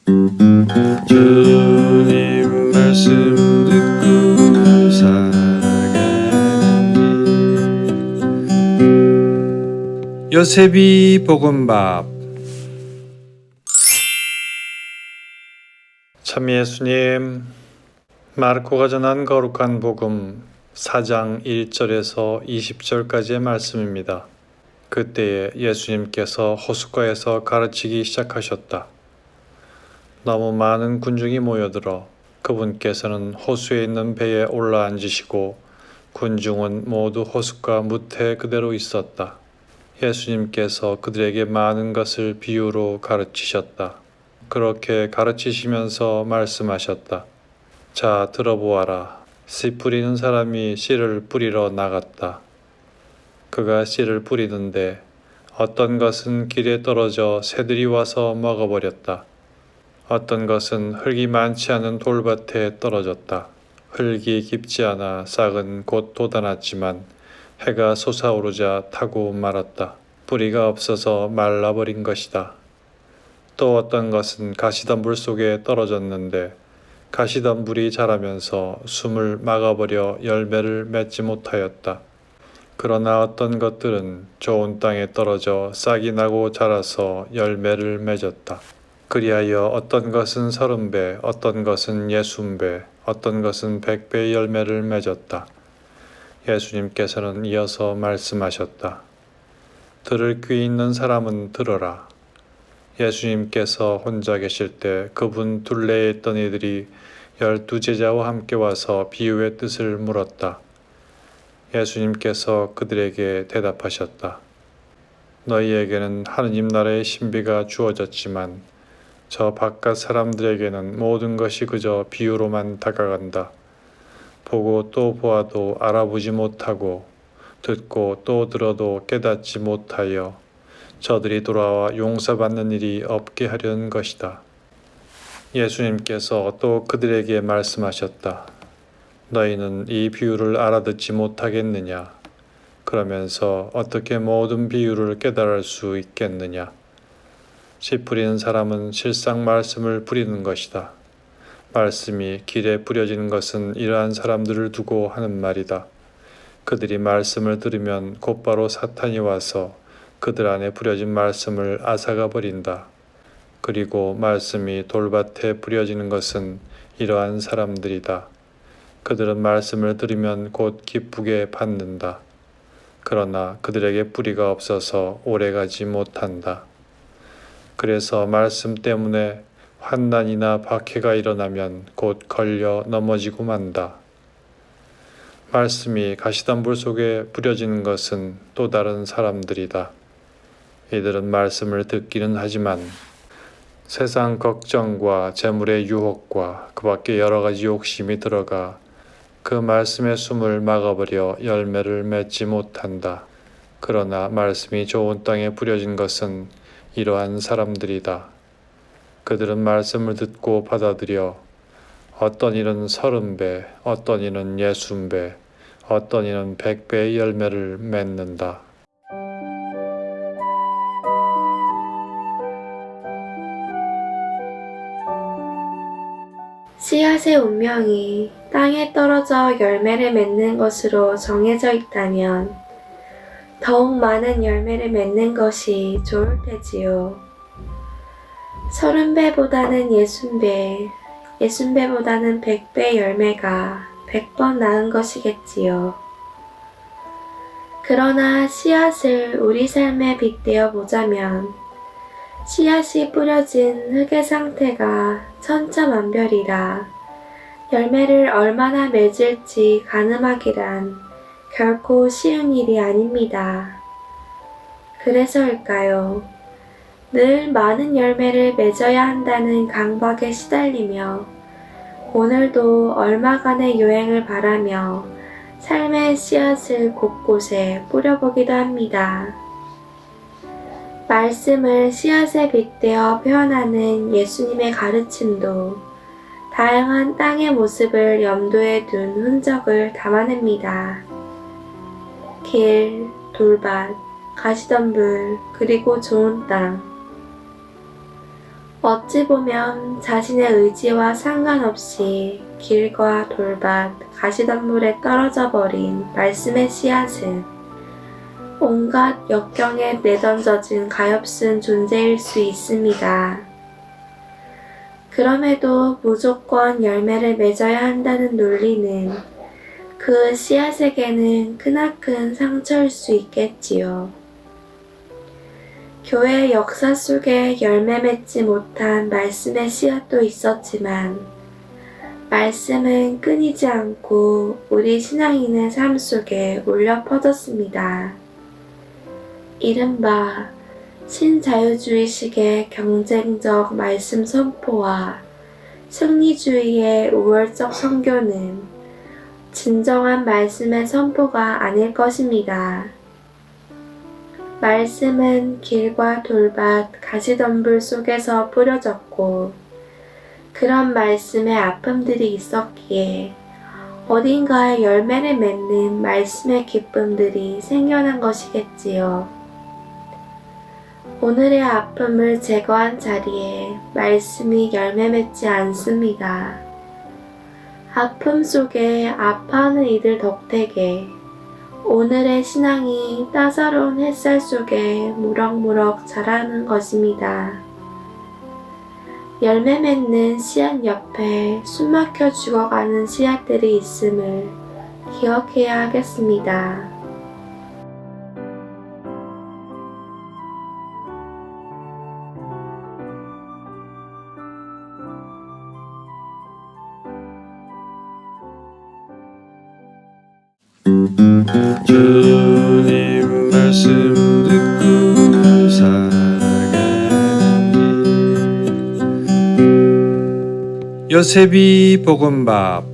주님 말씀 듣고 살아가는 길. 요셉이 볶음밥. 참 예수님, 마르코가 전한 거룩한 복음 4장 1절에서 20절까지의 말씀입니다. 그때에 예수님께서 호숫가에서 가르치기 시작하셨다. 너무 많은 군중이 모여들어 그분께서는 호수에 있는 배에 올라앉으시고 군중은 모두 호숫가 무태 그대로 있었다. 예수님께서 그들에게 많은 것을 비유로 가르치셨다. 그렇게 가르치시면서 말씀하셨다. 자, 들어보아라. 씨 뿌리는 사람이 씨를 뿌리러 나갔다. 그가 씨를 뿌리는데 어떤 것은 길에 떨어져 새들이 와서 먹어버렸다. 어떤 것은 흙이 많지 않은 돌밭에 떨어졌다. 흙이 깊지 않아 싹은 곧 돋아났지만 해가 솟아오르자 타고 말았다. 뿌리가 없어서 말라버린 것이다. 또 어떤 것은 가시덤불 속에 떨어졌는데 가시덤불이 자라면서 숨을 막아버려 열매를 맺지 못하였다. 그러나 어떤 것들은 좋은 땅에 떨어져 싹이 나고 자라서 열매를 맺었다. 그리하여 어떤 것은 30배, 어떤 것은 60배, 어떤 것은 100배의 열매를 맺었다. 예수님께서는 이어서 말씀하셨다. 들을 귀 있는 사람은 들어라. 예수님께서 혼자 계실 때 그분 둘레에 있던 이들이 12제자와 함께 와서 비유의 뜻을 물었다. 예수님께서 그들에게 대답하셨다. 너희에게는 하느님 나라의 신비가 주어졌지만 저 바깥 사람들에게는 모든 것이 그저 비유로만 다가간다. 보고 또 보아도 알아보지 못하고 듣고 또 들어도 깨닫지 못하여 저들이 돌아와 용서받는 일이 없게 하려는 것이다. 예수님께서 또 그들에게 말씀하셨다. 너희는 이 비유를 알아듣지 못하겠느냐? 그러면서 어떻게 모든 비유를 깨달을 수 있겠느냐? 씨 뿌리는 사람은 실상 말씀을 뿌리는 것이다. 말씀이 길에 뿌려지는 것은 이러한 사람들을 두고 하는 말이다. 그들이 말씀을 들으면 곧바로 사탄이 와서 그들 안에 뿌려진 말씀을 앗아가 버린다. 그리고 말씀이 돌밭에 뿌려지는 것은 이러한 사람들이다. 그들은 말씀을 들으면 곧 기쁘게 받는다. 그러나 그들에게 뿌리가 없어서 오래가지 못한다. 그래서 말씀 때문에 환난이나 박해가 일어나면 곧 걸려 넘어지고 만다. 말씀이 가시덤불 속에 뿌려지는 것은 또 다른 사람들이다. 이들은 말씀을 듣기는 하지만 세상 걱정과 재물의 유혹과 그 밖에 여러 가지 욕심이 들어가 그 말씀의 숨을 막아버려 열매를 맺지 못한다. 그러나 말씀이 좋은 땅에 뿌려진 것은 이러한 사람들이다. 그들은 말씀을 듣고 받아들여 어떤 이는 30배, 어떤 이는 60배, 어떤 이는 100배의 열매를 맺는다. 씨앗의 운명이 땅에 떨어져 열매를 맺는 것으로 정해져 있다면 더욱 많은 열매를 맺는 것이 좋을 테지요. 30배보다는 60배, 60배보다는 100배 열매가 100번 나은 것이겠지요. 그러나 씨앗을 우리 삶에 빗대어 보자면 씨앗이 뿌려진 흙의 상태가 천차만별이라 열매를 얼마나 맺을지 가늠하기란 결코 쉬운 일이 아닙니다. 그래서일까요? 늘 많은 열매를 맺어야 한다는 강박에 시달리며 오늘도 얼마간의 요행을 바라며 삶의 씨앗을 곳곳에 뿌려보기도 합니다. 말씀을 씨앗에 빗대어 표현하는 예수님의 가르침도 다양한 땅의 모습을 염두에 둔 흔적을 담아냅니다. 길, 돌밭, 가시덤불, 그리고 좋은 땅. 어찌 보면 자신의 의지와 상관없이 길과 돌밭, 가시덤불에 떨어져 버린 말씀의 씨앗은 온갖 역경에 내던져진 가엾은 존재일 수 있습니다. 그럼에도 무조건 열매를 맺어야 한다는 논리는 그 씨앗에게는 크나큰 상처일 수 있겠지요. 교회 역사 속에 열매 맺지 못한 말씀의 씨앗도 있었지만 말씀은 끊이지 않고 우리 신앙인의 삶 속에 울려 퍼졌습니다. 이른바 신자유주의식의 경쟁적 말씀 선포와 승리주의의 우월적 선교는 진정한 말씀의 선포가 아닐 것입니다. 말씀은 길과 돌밭, 가시덤불 속에서 뿌려졌고 그런 말씀의 아픔들이 있었기에 어딘가에 열매를 맺는 말씀의 기쁨들이 생겨난 것이겠지요. 오늘의 아픔을 제거한 자리에 말씀이 열매 맺지 않습니다. 아픔 속에 아파하는 이들 덕택에 오늘의 신앙이 따사로운 햇살 속에 무럭무럭 자라는 것입니다. 열매 맺는 씨앗 옆에 숨막혀 죽어가는 씨앗들이 있음을 기억해야 하겠습니다. 주님 말씀 듣고 살아가니 요셉이 볶음밥